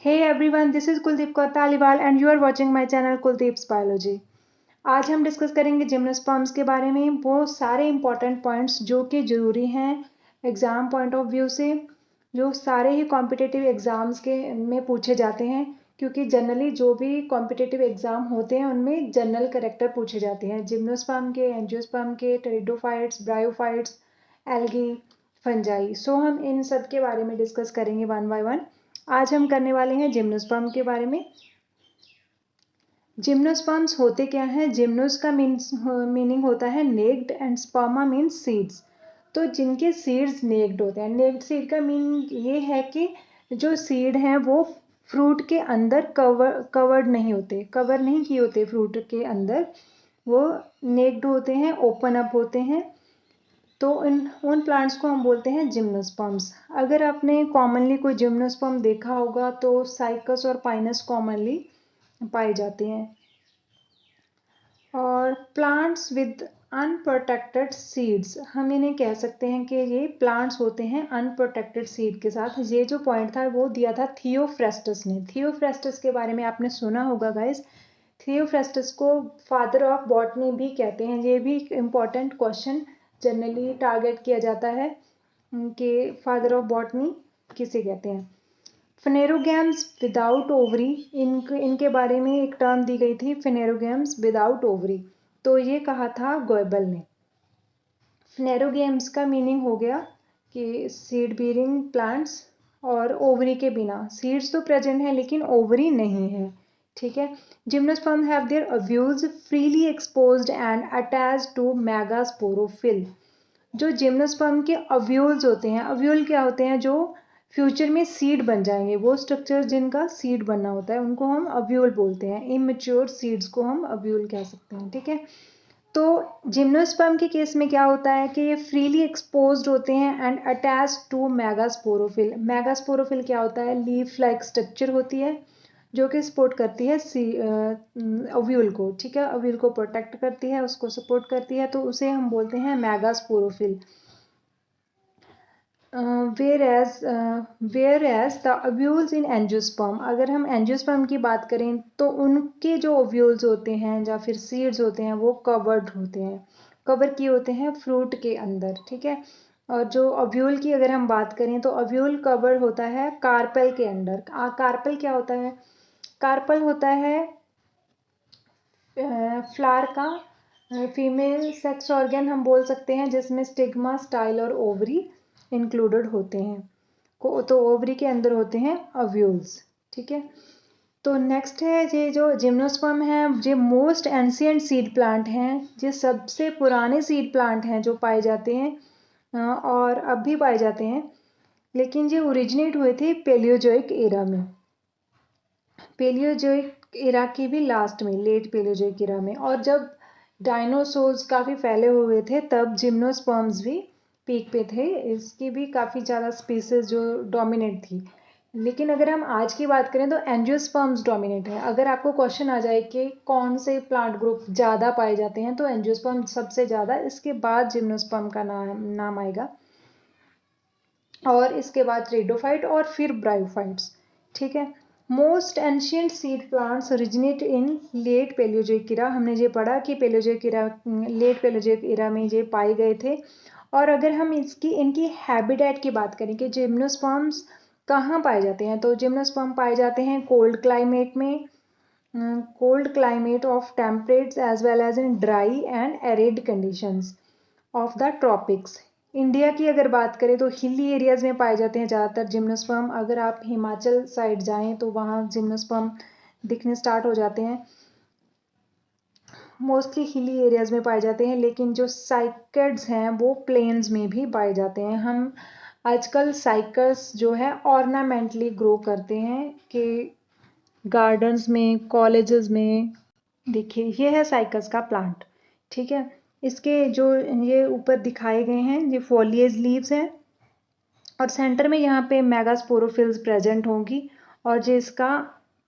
Hey everyone, this is Kuldeep Kaur Taliwal and you are watching my channel Kuldeep's Biology. आज हम discuss करेंगे gymnosperms के बारे में, वो सारे इंपॉर्टेंट पॉइंट्स जो कि ज़रूरी हैं एग्ज़ाम पॉइंट ऑफ व्यू से, जो सारे ही कॉम्पिटिटिव एग्ज़ाम्स के में पूछे जाते हैं, क्योंकि जनरली जो भी कॉम्पिटिटिव एग्ज़ाम होते हैं उनमें जनरल कैरेक्टर पूछे जाते हैं, जिम्नोस्पर्म के, एंजियोस्पर्म के, टेरिडोफाइट्स, ब्रायोफाइट्स, एल्गी, फंजाई। सो हम इन सब के बारे में डिस्कस करेंगे वन बाय वन। आज हम करने वाले हैं जिम्नोस्पर्म के बारे में। जिम्नोस्पर्म्स होते क्या हैं? जिम्नोस का मीनिंग होता है naked and sperma means seeds. तो जिनके सीड्स नेक्ड होते हैं, नेक्ड सीड का मीनिंग ये है कि जो सीड हैं वो फ्रूट के अंदर कवर्ड नहीं होते, कवर नहीं किए होते फ्रूट के अंदर, वो नेक्ड होते हैं, ओपन अप होते हैं। तो उन प्लांट्स को हम बोलते हैं जिम्नोस्पर्म्स। अगर आपने कॉमनली कोई जिम्नोस्पर्म देखा होगा तो साइकस और पाइनस कॉमनली पाए जाते हैं। और प्लांट्स विद अनप्रोटेक्टेड सीड्स, हम इन्हें कह सकते हैं कि ये प्लांट्स होते हैं अनप्रोटेक्टेड सीड के साथ। ये जो पॉइंट था वो दिया था थियोफ्रेस्टस ने। थियोफ्रेस्टस के बारे में आपने सुना होगा गाइस। थियोफ्रेस्टस को फादर ऑफ बॉटनी भी कहते हैं। ये भी इम्पॉर्टेंट क्वेश्चन जनरली टारगेट किया जाता है कि फादर ऑफ बॉटनी किसे कहते हैं। फेनेरोगैम्स विदाउट ओवरी, इनके बारे में एक टर्म दी गई थी, फेनेरोगैम्स विदाउट ओवरी। तो ये कहा था गोएबल ने। फेनेरोगैम्स का मीनिंग हो गया कि सीड बीरिंग प्लांट्स और ओवरी के बिना। सीड्स तो प्रेजेंट है लेकिन ओवरी नहीं है, ठीक है। Gymnosperm have their ovules freely exposed and attached to megasporophyll. जो जिम्नोस्पर्म के ओव्यूल्स होते हैं, ओव्यूल क्या होते हैं? जो फ्यूचर में सीड बन जाएंगे, वो स्ट्रक्चर जिनका सीड बनना होता है उनको हम ओव्यूल बोलते हैं। इमेच्योर सीड्स को हम ओव्यूल कह सकते हैं, ठीक है। तो जिम्नोस्पर्म के केस में क्या होता है कि ये फ्रीली एक्सपोज्ड होते हैं and attach to megasporophyll. Megasporophyll क्या होता है? लीफ लाइक स्ट्रक्चर होती है जो कि सपोर्ट करती है ओव्यूल को, ठीक है। ओव्यूल को प्रोटेक्ट करती है, उसको सपोर्ट करती है, तो उसे हम बोलते हैं megasporophyll. whereas the ovules in angiosperm, अगर हम एंजियोस्पर्म की बात करें तो उनके जो ओव्यूल्स होते हैं या फिर सीड्स होते हैं वो कवर्ड होते हैं, कवर किए होते हैं फ्रूट के अंदर, ठीक है। और जो ओव्यूल की अगर हम बात करें तो ओव्यूल कवर होता है कार्पेल के अंडर। कार्पेल क्या होता है? कार्पल होता है फ्लावर का फीमेल सेक्स ऑर्गन हम बोल सकते हैं, जिसमें स्टिग्मा, स्टाइल और ओवरी इंक्लूडेड होते हैं। तो ओवरी के अंदर होते हैं ओव्यूल्स, ठीक है। तो नेक्स्ट है ये जो जिम्नोस्पर्म है, ये मोस्ट एंशियंट सीड प्लांट हैं, ये सबसे पुराने सीड प्लांट हैं जो पाए जाते हैं और अब भी पाए जाते हैं। लेकिन ये ओरिजिनेट हुए थे पेलियोजोइक एरा में, पेलियोजोइक एरा की भी लास्ट में, लेट पेलियोजोइक एरा में। और जब डायनासोर्स काफ़ी फैले हुए थे तब जिम्नोस्पर्म्स भी पीक पे थे। इसकी भी काफ़ी ज़्यादा स्पीसीज जो डोमिनेट थी। लेकिन अगर हम आज की बात करें तो एंजियोस्पर्म्स डोमिनेट है। अगर आपको क्वेश्चन आ जाए कि कौन से प्लांट ग्रुप ज़्यादा पाए जाते हैं तो एंजियोस्पर्म सबसे ज़्यादा, इसके बाद जिम्नोस्पर्म का नाम आएगा, और इसके बाद टेरिडोफाइट और फिर ब्रायोफाइट्स, ठीक है। Most ancient seed plants originate in late Palaeozoic era. हमने ये पढ़ा कि Palaeozoic era, late Palaeozoic era में ये पाए गए थे। और अगर हम इनकी हैबिटेट की बात करें कि जिम्नोस्पर्म्स कहाँ पाए जाते हैं, तो जिम्नोस्पर्म पाए जाते हैं कोल्ड क्लाइमेट में, cold climate of temperates as well as in dry and arid conditions of the tropics. India की अगर बात करें तो हिली एरियाज में पाए जाते हैं ज़्यादातर जिम्नोस्पर्म। अगर आप हिमाचल साइड जाएं तो वहाँ जिम्नोस्पर्म दिखने स्टार्ट हो जाते हैं, मोस्टली हिली एरियाज में पाए जाते हैं। लेकिन जो साइकड्स हैं वो प्लेन्स में भी पाए जाते हैं। हम आजकल साइकस जो है ऑर्नामेंटली ग्रो करते हैं कि गार्डन्स में, कॉलेजेस में। देखिए ये है साइकस का प्लांट, ठीक है। इसके जो ये ऊपर दिखाए गए हैं ये फोलिएज लीव्स हैं और सेंटर में यहाँ पे मेगास्पोरोफिल्स प्रेजेंट होंगी। और जो इसका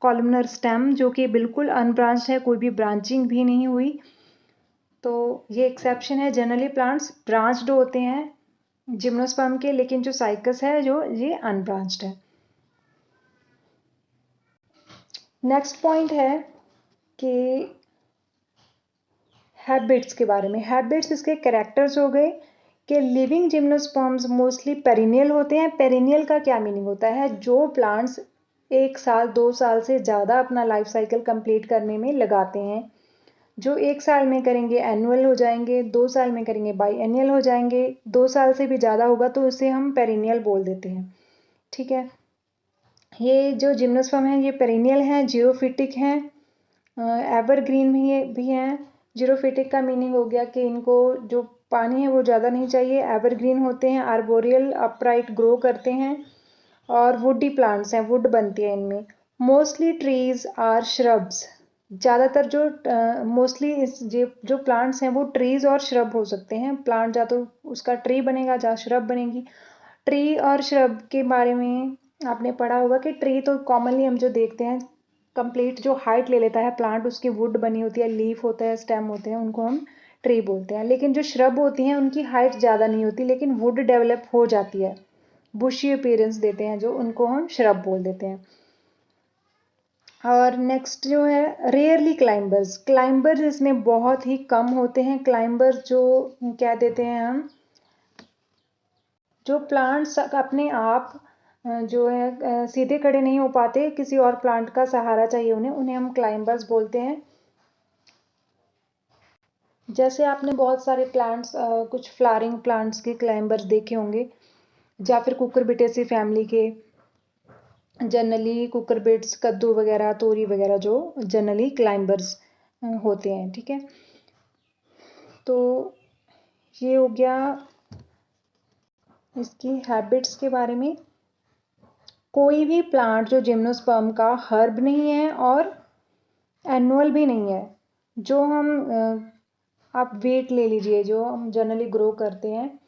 कॉलमनर स्टेम जो कि बिल्कुल अनब्रांच्ड है, कोई भी ब्रांचिंग भी नहीं हुई, तो ये एक्सेप्शन है। जनरली प्लांट्स ब्रांच्ड होते हैं जिम्नोस्पर्म के, लेकिन जो साइकस है जो ये अनब्रांच्ड है। नेक्स्ट पॉइंट है कि हैबिट्स के बारे में। हैबिट्स इसके कैरेक्टर्स हो गए कि लिविंग जिम्नोस्पर्म्स मोस्टली पेरिनियल होते हैं। पेरिनियल का क्या मीनिंग होता है? जो प्लांट्स 1 साल 2 साल से ज़्यादा अपना लाइफ साइकिल कंप्लीट करने में लगाते हैं। जो 1 साल में करेंगे एनुअल हो जाएंगे, 2 साल में करेंगे बाई एनुअल हो जाएंगे, 2 साल से भी ज़्यादा होगा तो उसे हम पेरिनियल बोल देते हैं। ठीक है, ये जो जिम्नोस्पर्म है ये पेरिनियल हैं, जीरोफिटिक हैं, एवरग्रीन भी हैं। जीरोफिटिक का मीनिंग हो गया कि इनको जो पानी है वो ज़्यादा नहीं चाहिए। एवरग्रीन होते हैं, आर्बोरियल अपराइट ग्रो करते हैं और वुडी प्लांट्स हैं, वुड बनती है इनमें। Mostly trees or shrubs. ज़्यादातर जो मोस्टली जो प्लांट्स हैं वो ट्रीज और श्रब हो सकते हैं। प्लांट या तो उसका ट्री बनेगा या श्रब बनेगी। ट्री और श्रब के बारे में आपने पढ़ा होगा कि ट्री तो कॉमनली हम जो देखते हैं कंप्लीट जो हाइट ले लेता है प्लांट, उसकी वुड बनी होती है, लीफ होता है, स्टेम होते हैं, उनको हम ट्री बोलते हैं। लेकिन जो श्रब होती हैं उनकी हाइट ज़्यादा नहीं होती लेकिन वुड डेवलप हो जाती है, बुशी अपीयरेंस देते हैं जो, उनको हम श्रब बोल देते हैं। और नेक्स्ट जो है रेयरली क्लाइंबर्स। क्लाइंबर्स इसमें बहुत ही कम होते हैं। क्लाइंबर्स जो क्या देते हैं हम, जो प्लांट्स अपने आप जो है सीधे खड़े नहीं हो पाते, किसी और प्लांट का सहारा चाहिए उन्हें, उन्हें हम क्लाइंबर्स बोलते हैं। जैसे आपने बहुत सारे प्लांट्स कुछ फ्लावरिंग प्लांट्स के क्लाइंबर्स देखे होंगे, या फिर कुकुरबिटेसी फैमिली के जनरली कुकुरबिट्स, कद्दू वगैरह, तोरी वगैरह जो जनरली क्लाइंबर्स होते हैं। ठीक है, तो ये हो गया इसकी हैबिट्स के बारे में। कोई भी प्लांट जो जिम्नोस्पर्म का हर्ब नहीं है और एनुअल भी नहीं है। जो हम आप वीट ले लीजिए, जो हम जनरली ग्रो करते हैं,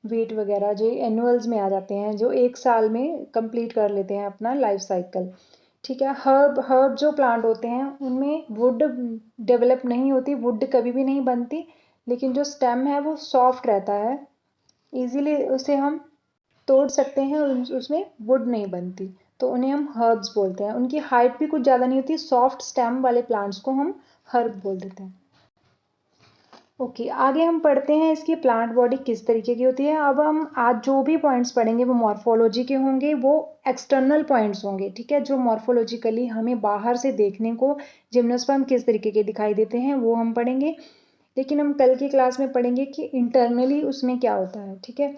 वीट वगैरह जो एनुअल्स में आ जाते हैं, जो 1 साल में कंप्लीट कर लेते हैं अपना लाइफ साइकिल। ठीक है, हर्ब जो प्लांट होते हैं उनमें वुड डेवलप नहीं होती, वुड कभी भी नहीं बनती, लेकिन जो स्टेम है वो सॉफ्ट रहता है, इजीली उसे हम तोड़ सकते हैं और उसमें वुड नहीं बनती, तो उन्हें हम हर्ब्स बोलते हैं। उनकी हाइट भी कुछ ज़्यादा नहीं होती, सॉफ्ट स्टेम वाले प्लांट्स को हम हर्ब बोल देते हैं। ओके, आगे हम पढ़ते हैं इसकी प्लांट बॉडी किस तरीके की होती है। अब हम आज जो भी पॉइंट्स पढ़ेंगे वो मॉर्फोलॉजी के होंगे, वो एक्सटर्नल पॉइंट्स होंगे। ठीक है, जो मॉर्फोलॉजिकली हमें बाहर से देखने को जिम्नोस्पर्म किस तरीके के दिखाई देते हैं वो हम पढ़ेंगे, लेकिन हम कल की क्लास में पढ़ेंगे कि इंटरनली उसमें क्या होता है। ठीक है,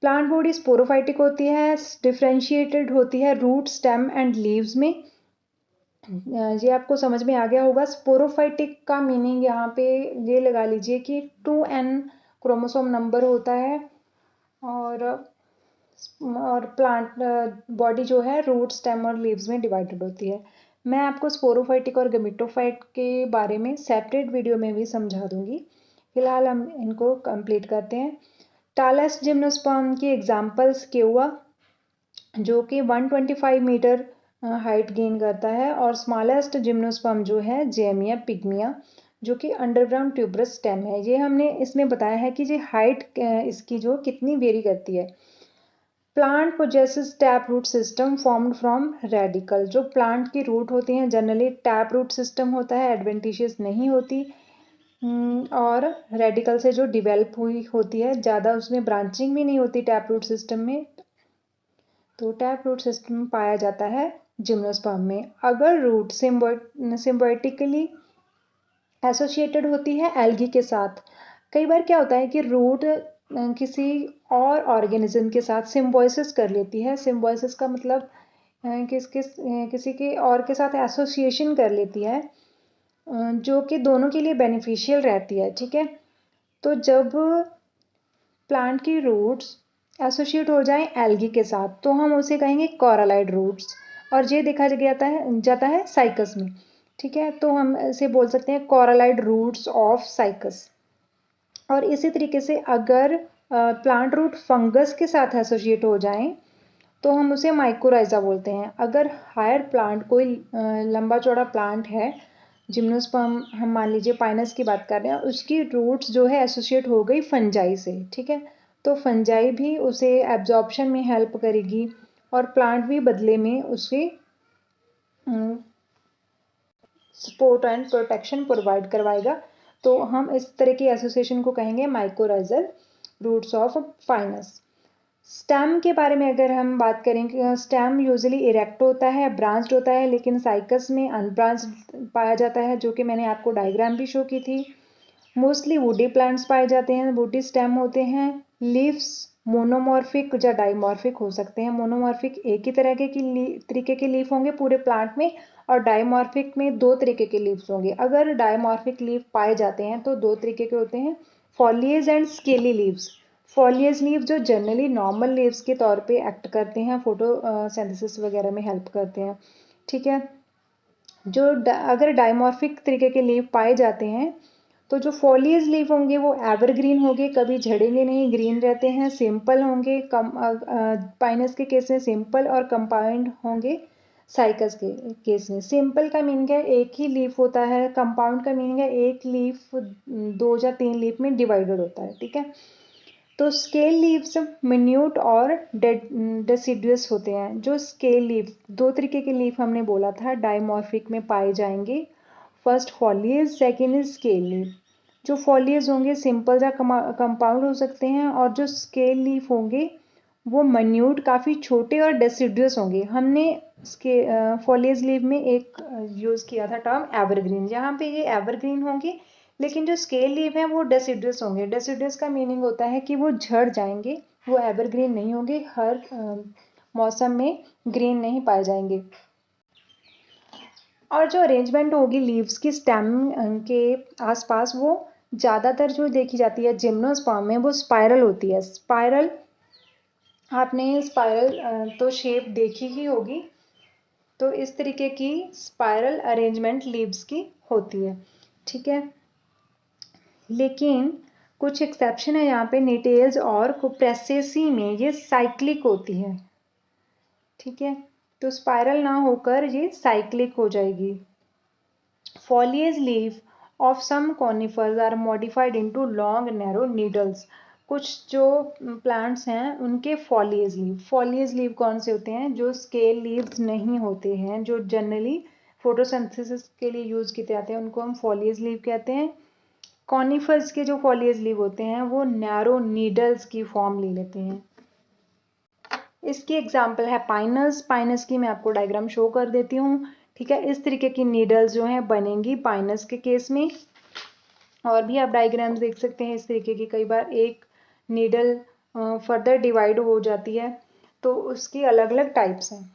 प्लांट बॉडी स्पोरोफाइटिक होती है, डिफ्रेंशिएटेड होती है रूट, स्टेम एंड लीव्स में। ये आपको समझ में आ गया होगा। स्पोरोफाइटिक का मीनिंग यहाँ पे ये लगा लीजिए कि 2n क्रोमोसोम नंबर होता है, और प्लांट बॉडी जो है रूट, स्टेम और लीव्स में डिवाइडेड होती है। मैं आपको स्पोरोफाइटिक और गमेटोफाइट के बारे में सेपरेट वीडियो में भी समझा दूंगी, फिलहाल हम इनको कंप्लीट करते हैं। टालेस्ट जिम्नोस्पर्म की एग्जांपल्स क्यूआ जो कि 125 मीटर हाइट गेन करता है, और स्मॉलेस्ट जिम्नोस्पर्म जो है जेमिया पिग्मिया जो कि अंडरग्राउंड ट्यूबरस स्टेम है। ये हमने इसमें बताया है कि ये हाइट इसकी जो कितनी वेरी करती है। Plant possesses tap root system formed from radicle. जो प्लांट की रूट होती हैं जनरली टैप रूट सिस्टम होता है, एडवेंटिशियस नहीं होती, और रेडिकल से जो डिवेल्प हुई होती है, ज़्यादा उसमें ब्रांचिंग भी नहीं होती टैप रूट सिस्टम में। तो टैप रूट सिस्टम पाया जाता है जिम्नोस्पर्म में। अगर रूट सिम्बायोटिकली एसोसिएटेड होती है एल्गी के साथ। कई बार क्या होता है कि रूट किसी और ऑर्गेनिज्म के साथ सिम्बायोसिस कर लेती है। सिम्बायोसिस का मतलब किसी के और के साथ एसोसिएशन कर लेती है, जो कि दोनों के लिए बेनिफिशियल रहती है। ठीक है, तो जब प्लांट की रूट्स एसोसिएट हो जाएं एल्गी के साथ तो हम उसे कहेंगे कोरालाइड रूट्स, और ये देखा जाता है साइकस में। ठीक है, तो हम इसे बोल सकते हैं कोरालाइड रूट्स ऑफ साइकस। और इसी तरीके से अगर प्लांट रूट फंगस के साथ एसोसिएट हो जाएं तो हम उसे माइकोराइजा बोलते हैं। अगर हायर प्लांट कोई लंबा चौड़ा प्लांट है, जिम्नोस्पर्म हम मान लीजिए पाइनस की बात कर रहे हैं, उसकी रूट्स जो है एसोसिएट हो गई फंजाई से। ठीक है, तो फंजाई भी उसे एब्जॉर्प्शन में हेल्प करेगी और प्लांट भी बदले में उसे सपोर्ट एंड प्रोटेक्शन प्रोवाइड करवाएगा। तो हम इस तरह की एसोसिएशन को कहेंगे mycorrhizal roots of Pinus. Stem के बारे में अगर हम बात करें कि स्टेम यूजुअली इरेक्ट होता है, ब्रांच्ड होता है, लेकिन साइकस में अनब्रांच्ड पाया जाता है, जो कि मैंने आपको डायग्राम भी शो की थी। मोस्टली वुडी प्लांट्स पाए जाते हैं, वुडी स्टेम होते हैं। लीव्स मोनोमॉर्फिक या डाइमॉर्फिक हो सकते हैं। मोनोमॉर्फिक एक ही तरीके के लीफ होंगे पूरे प्लांट में, और डाइमॉर्फिक में दो तरीके के लीव्स होंगे। अगर डाइमॉर्फिक लीफ पाए जाते हैं तो दो तरीके के होते हैं, foliage and scaly leaves. Foliage leave जो जनरली नॉर्मल लीव्स के तौर पे एक्ट करते हैं, फोटोसिंथेसिस वगैरह में हेल्प करते हैं, ठीक है। जो अगर डाइमॉर्फिक तरीके के लीव पाए जाते हैं तो जो फॉलिएज लीफ होंगे वो एवरग्रीन होंगे, कभी झड़ेंगे नहीं, ग्रीन रहते हैं, सिंपल होंगे। पाइनस के केस में सिंपल और कंपाउंड होंगे। साइकस के केस में सिंपल का मीनिंग है एक ही लीफ होता है, कंपाउंड का मीनिंग है एक लीफ दो या तीन लीफ में डिवाइडेड होता है, ठीक है। तो स्केल लीव्स मिन्यूट और डेसिडुअस होते हैं। जो स्केल लीफ, दो तरीके के लीफ हमने बोला था डाइमॉर्फिक में पाए जाएंगे। First foliage, second is scale leaf. जो फॉलिएज होंगे सिंपल या कंपाउंड हो सकते हैं, और जो स्केल लीफ होंगे वो मन्यूट काफ़ी छोटे और डेसिडुअस होंगे। हमने फॉलिएज लीफ में एक यूज़ किया था टर्म एवरग्रीन, यहाँ पे ये एवरग्रीन होंगे, लेकिन जो स्केल लीफ हैं वो डेसिडुअस होंगे। डेसिडुअस का मीनिंग होता है कि वो झड़ जाएंगे, वो एवरग्रीन नहीं होंगे, हर मौसम में ग्रीन नहीं पाए जाएंगे। और जो अरेंजमेंट होगी लीव्स की स्टेम के आसपास, वो ज़्यादातर जो देखी जाती है जिम्नोस्पर्म में वो स्पाइरल होती है। स्पाइरल, आपने स्पाइरल तो शेप देखी ही होगी। तो इस तरीके की स्पाइरल अरेंजमेंट लीव्स की होती है, ठीक है। लेकिन कुछ एक्सेप्शन है यहाँ पे, निटेल्स और कुप्रेसेसी में ये साइक्लिक होती है, ठीक है। तो स्पाइरल ना होकर ये साइक्लिक हो जाएगी। Foliage leaf of some conifers are modified into long narrow needles. कुछ जो प्लांट्स हैं उनके फॉलिएज लीव कौन से होते हैं? जो स्केल लीव्स नहीं होते हैं, जो जनरली फोटोसिंथेसिस के लिए यूज किए जाते हैं, उनको हम फॉलिएज लीव कहते हैं। कॉनिफर्स के जो फॉलिएज लीव होते हैं वो नैरो नीडल्स की फॉर्म ले लेते हैं। इसकी एग्जाम्पल है पाइनस। पाइनस की मैं आपको डायग्राम शो कर देती हूँ, ठीक है। इस तरीके की नीडल्स जो हैं बनेंगी पाइनस के केस में। और भी आप डायग्राम्स देख सकते हैं इस तरीके की। कई बार एक नीडल फर्दर डिवाइड हो जाती है, तो उसकी अलग अलग टाइप्स हैं।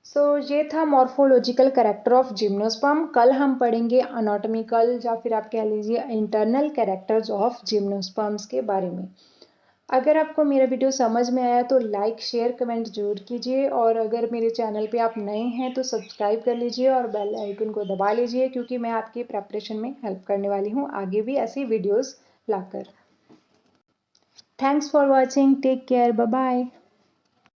सो ये था मॉर्फोलॉजिकल कैरेक्टर ऑफ जिम्नोस्पर्म। कल हम पढ़ेंगे अनाटॉमिकल या फिर आप कह लीजिए इंटरनल कैरेक्टर्स ऑफ जिम्नोस्पर्म्स के बारे में। अगर आपको मेरा वीडियो समझ में आया तो लाइक शेयर कमेंट जरूर कीजिए, और अगर मेरे चैनल पे आप नए हैं तो सब्सक्राइब कर लीजिए और बेल आइकन को दबा लीजिए, क्योंकि मैं आपकी प्रेपरेशन में हेल्प करने वाली हूँ आगे भी ऐसी वीडियोस लाकर। Thanks for watching, take care, bye bye.